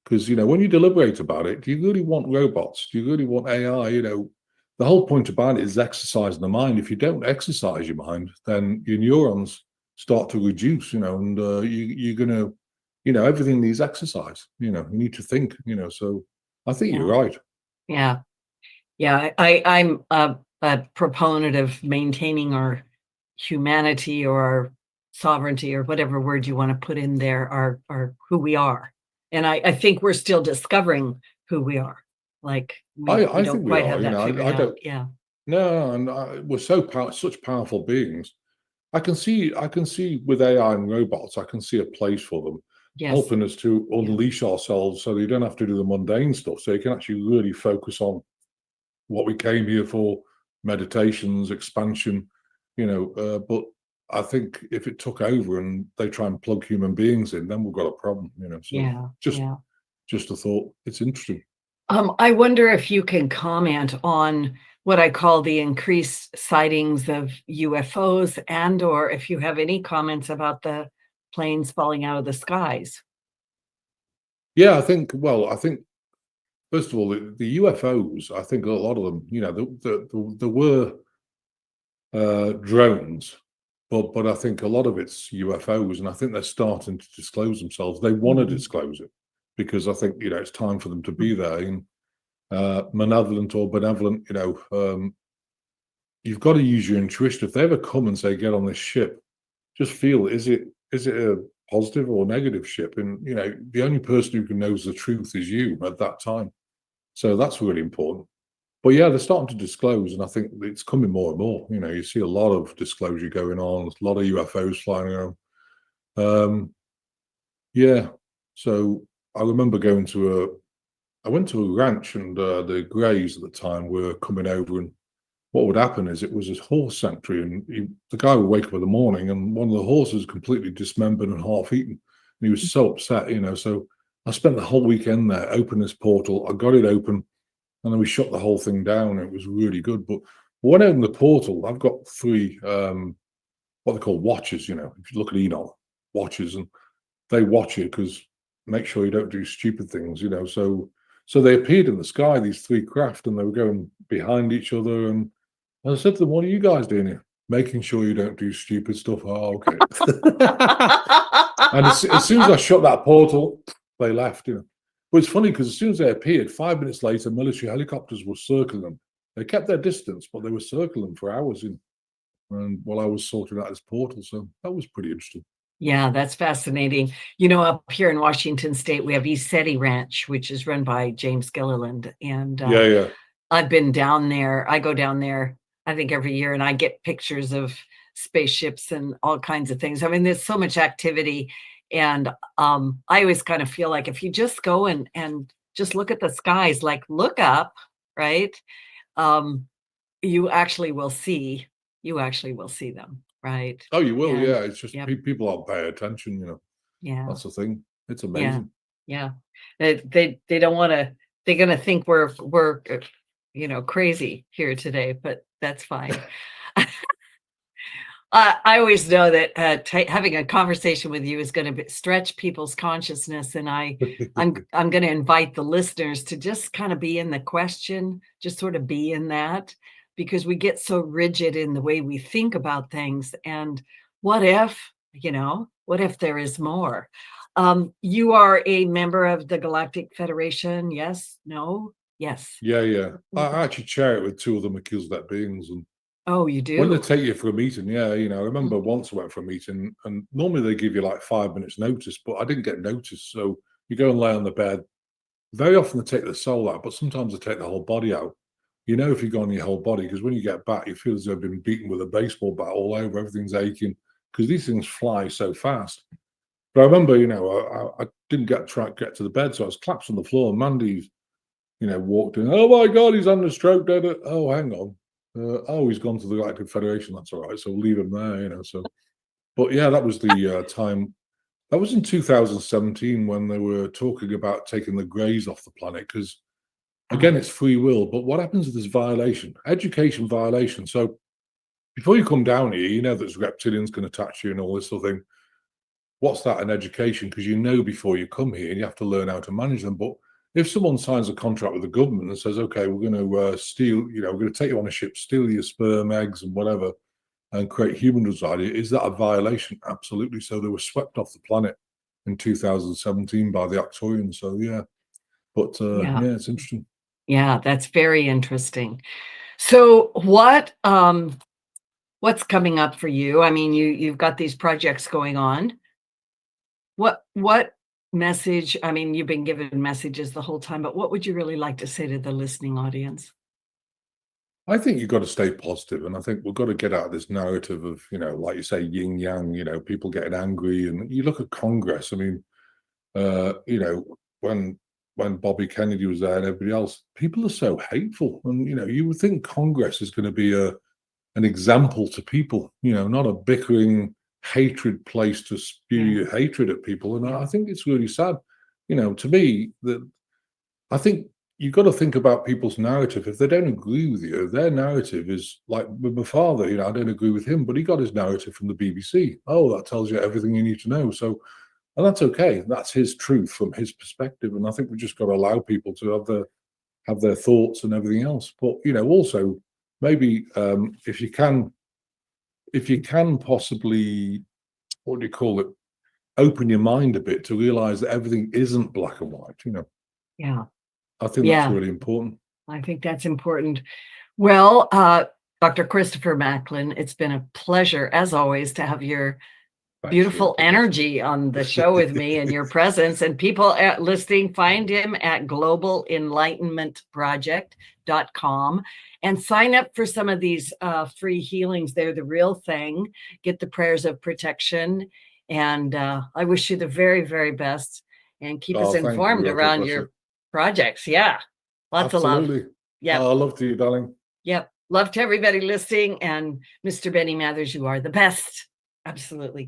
Because when you deliberate about it, do you really want robots? Do you really want AI? The whole point about it is exercising the mind. If you don't exercise your mind, then your neurons start to reduce, and you're gonna, everything needs exercise. You need to think. So I think you're right. Yeah. I'm a proponent of maintaining our humanity or our sovereignty, or whatever word you want to put in there, our who we are. And I think we're still discovering who we are. Like we I don't think we quite are. have that figured out. Yeah. No, and we're such powerful beings. I can see with AI and robots, I can see a place for them, helping us to unleash ourselves, so that you don't have to do the mundane stuff. So you can actually really focus on what we came here for: meditations, expansion. But I think if it took over and they try and plug human beings in, then we've got a problem. So just a thought. It's interesting. I wonder if you can comment on what I call the increased sightings of UFOs, and or if you have any comments about the planes falling out of the skies. Yeah, I think first of all, the UFOs, I think a lot of them, there were drones, but I think a lot of it's UFOs, and I think they're starting to disclose themselves. They want to disclose it because I think it's time for them to be there. And malevolent or benevolent, you've got to use your intuition. If they ever come and say, "Get on this ship," just feel, is it a positive or negative ship. And, the only person who can knows the truth is you at that time. So that's really important. But yeah, they're starting to disclose, and I think it's coming more and more. You see a lot of disclosure going on, a lot of UFOs flying around. Yeah. So I remember I went to a ranch, and the Greys at the time were coming over, and what would happen is it was this horse sanctuary, and the guy would wake up in the morning, and one of the horses completely dismembered and half eaten, and he was so upset. So I spent the whole weekend there, opened this portal, I got it open, and then we shut the whole thing down. It was really good. But when I opened the portal, I've got 3 what they call watchers. If you look at Enoch, watchers, and they watch you because make sure you don't do stupid things. So they appeared in the sky, these 3 craft, and they were going behind each other. And I said to them, "What are you guys doing here?" "Making sure you don't do stupid stuff." "Oh, okay." And as soon as I shut that portal, they left. But it's funny because as soon as they appeared, 5 minutes later, military helicopters were circling them. They kept their distance, but they were circling for hours. And while I was sorting out this portal, so that was pretty interesting. Yeah, that's fascinating. Up here in Washington State, we have East Seti Ranch, which is run by James Gilliland. And Yeah. I've been down there. I go down there, I think, every year, and I get pictures of spaceships and all kinds of things. I mean, there's so much activity. And I always kind of feel like if you just go and just look at the skies, like look up, right? You actually will see them, right? Oh, you will, And yeah. It's just yep. people aren't paying attention. Yeah. That's the thing. It's amazing. Yeah. They don't want to. They're going to think we're crazy here today, but that's fine. I always know that having a conversation with you is going to stretch people's consciousness, and I'm going to invite the listeners to just kind of be in the question, just sort of be in that, because we get so rigid in the way we think about things. And what if there is more? You are a member of the Galactic Federation? Yes? No? Yes. Yeah. I actually chair it with 2 other Melchizedek beings, and oh, you do? when they take you for a meeting, yeah, I remember once I went for a meeting, and normally they give you like 5 minutes notice, but I didn't get notice. So you go and lay on the bed. Very often they take the soul out, but sometimes they take the whole body out. If you go on your whole body, because when you get back, you feel as though you've been beaten with a baseball bat all over. Everything's aching because these things fly so fast. But I remember, I didn't get to the bed, so I was collapsed on the floor. And Mandy, walked in. "Oh my God, he's having a stroke, Dad." "Oh, hang on. Oh, he's gone to the Galactic Federation. That's all right. So we'll leave him there." So, but yeah, that was the time. That was in 2017 when they were talking about taking the Greys off the planet because, again, it's free will. But what happens if there's violation, education violation? So before you come down here, there's reptilians can attack you and all this sort of thing. What's that in education? Because before you come here, and you have to learn how to manage them. But if someone signs a contract with the government and says, "Okay, we're going to steal, we're going to take you on a ship, steal your sperm, eggs, and whatever, and create human desire," is that a violation? Absolutely. So they were swept off the planet in 2017 by the Arcturians. So yeah, but yeah, it's interesting. Yeah, that's very interesting. So what's coming up for you? I mean, you've got these projects going on. What message? I mean, you've been given messages the whole time, but what would you really like to say to the listening audience? I think you've got to stay positive, and I think we've got to get out of this narrative of, like you say, yin yang. People getting angry, and you look at Congress. I mean, when Bobby Kennedy was there and everybody else, people are so hateful, and you would think Congress is going to be an example to people. Not a bickering, hatred place to spew your hatred at people. And I think it's really sad. To me, that I think you've got to think about people's narrative. If they don't agree with you, their narrative is like with my father. I don't agree with him, but he got his narrative from the BBC. Oh, that tells you everything you need to know. So, and that's okay. That's his truth from his perspective. And I think we just got to allow people to have their thoughts and everything else. But also maybe if you can possibly, what do you call it, open your mind a bit to realize that everything isn't black and white. Yeah. I think that's really important. I think that's important. Well, Dr. Christopher Macklin, it's been a pleasure, as always, to have your beautiful energy on the show with me and your presence. And people listening, find him at globalenlightenmentproject.com and sign up for some of these free healings. They're the real thing. Get the prayers of protection. And I wish you the very, very best, and keep us informed around your projects. Yeah. Lots of love. Yeah. Love to you, darling. Yep. Love to everybody listening. And Mr. Benny Mathers, you are the best. Absolutely.